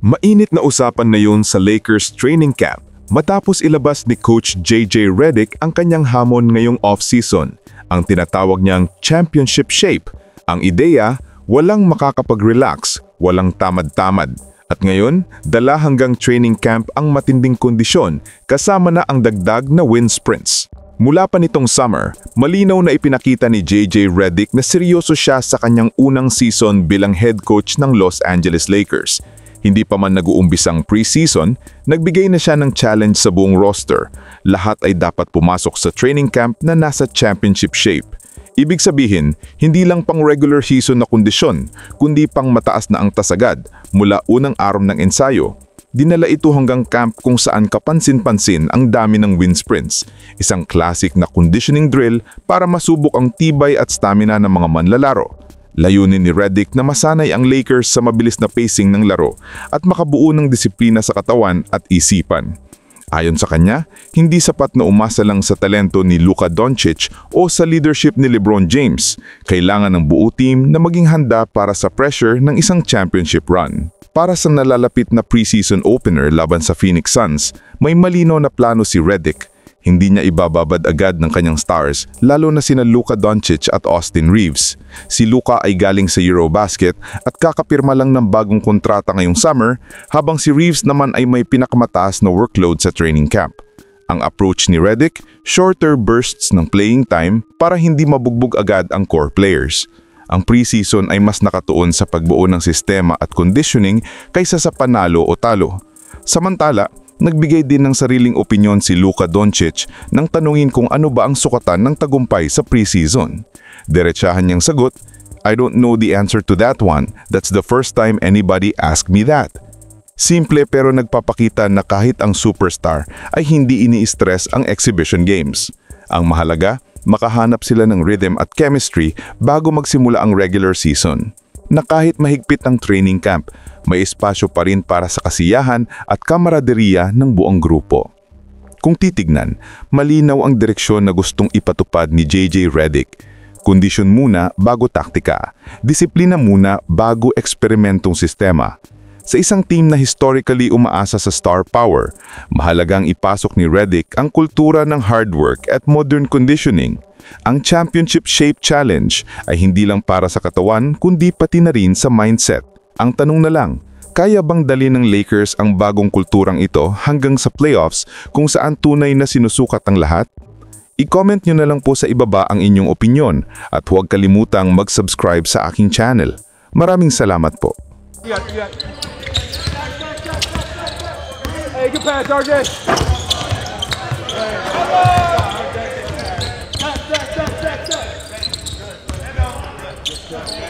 Mainit na usapan na yun sa Lakers training camp matapos ilabas ni Coach JJ Redick ang kanyang hamon ngayong off-season, ang tinatawag niyang championship shape. Ang ideya, walang makakapag-relax, walang tamad-tamad. At ngayon, dala hanggang training camp ang matinding kondisyon kasama na ang dagdag na wind sprints. Mula pa nitong summer, malinaw na ipinakita ni JJ Redick na seryoso siya sa kanyang unang season bilang head coach ng Los Angeles Lakers. Hindi pa man nag-uumbisang pre-season, nagbigay na siya ng challenge sa buong roster. Lahat ay dapat pumasok sa training camp na nasa championship shape. Ibig sabihin, hindi lang pang regular season na kondisyon, kundi pang mataas na ang tasagad mula unang araw ng ensayo. Dinala ito hanggang camp kung saan kapansin-pansin ang dami ng wind sprints, isang classic na conditioning drill para masubok ang tibay at stamina ng mga manlalaro. Layunin ni Redick na masanay ang Lakers sa mabilis na pacing ng laro at makabuo ng disiplina sa katawan at isipan. Ayon sa kanya, hindi sapat na umasa lang sa talento ni Luka Doncic o sa leadership ni LeBron James. Kailangan ng buo team na maging handa para sa pressure ng isang championship run. Para sa nalalapit na preseason opener laban sa Phoenix Suns, may malinaw na plano si Redick. Hindi niya ibababad agad ng kanyang stars, lalo na sina Luka Doncic at Austin Reeves. Si Luka ay galing sa Eurobasket at kakapirma lang ng bagong kontrata ngayong summer, habang si Reeves naman ay may pinakamataas na workload sa training camp. Ang approach ni Redick, shorter bursts ng playing time para hindi mabugbog agad ang core players. Ang preseason ay mas nakatuon sa pagbuo ng sistema at conditioning kaysa sa panalo o talo. Samantala, nagbigay din ng sariling opinyon si Luka Doncic nang tanungin kung ano ba ang sukatan ng tagumpay sa preseason. Diretsahan niyang sagot, "I don't know the answer to that one. That's the first time anybody asked me that." Simple pero nagpapakita na kahit ang superstar ay hindi ini-stress ang exhibition games. Ang mahalaga, makahanap sila ng rhythm at chemistry bago magsimula ang regular season. Na kahit mahigpit ang training camp, may espasyo pa rin para sa kasiyahan at kamaraderia ng buong grupo. Kung titignan, malinaw ang direksyon na gustong ipatupad ni JJ Redick. Kondisyon muna bago taktika, disiplina muna bago eksperimentong sistema. Sa isang team na historically umaasa sa star power, mahalagang ipasok ni Redick ang kultura ng hard work at modern conditioning. Ang Championship Shape Challenge ay hindi lang para sa katawan kundi pati na rin sa mindset. Ang tanong na lang, kaya bang dali ng Lakers ang bagong kulturang ito hanggang sa playoffs kung saan tunay na sinusukat ang lahat? I-comment nyo na lang po sa ibaba ang inyong opinyon at huwag kalimutang mag-subscribe sa aking channel. Maraming salamat po. Hey, good pass, RJ. Hey.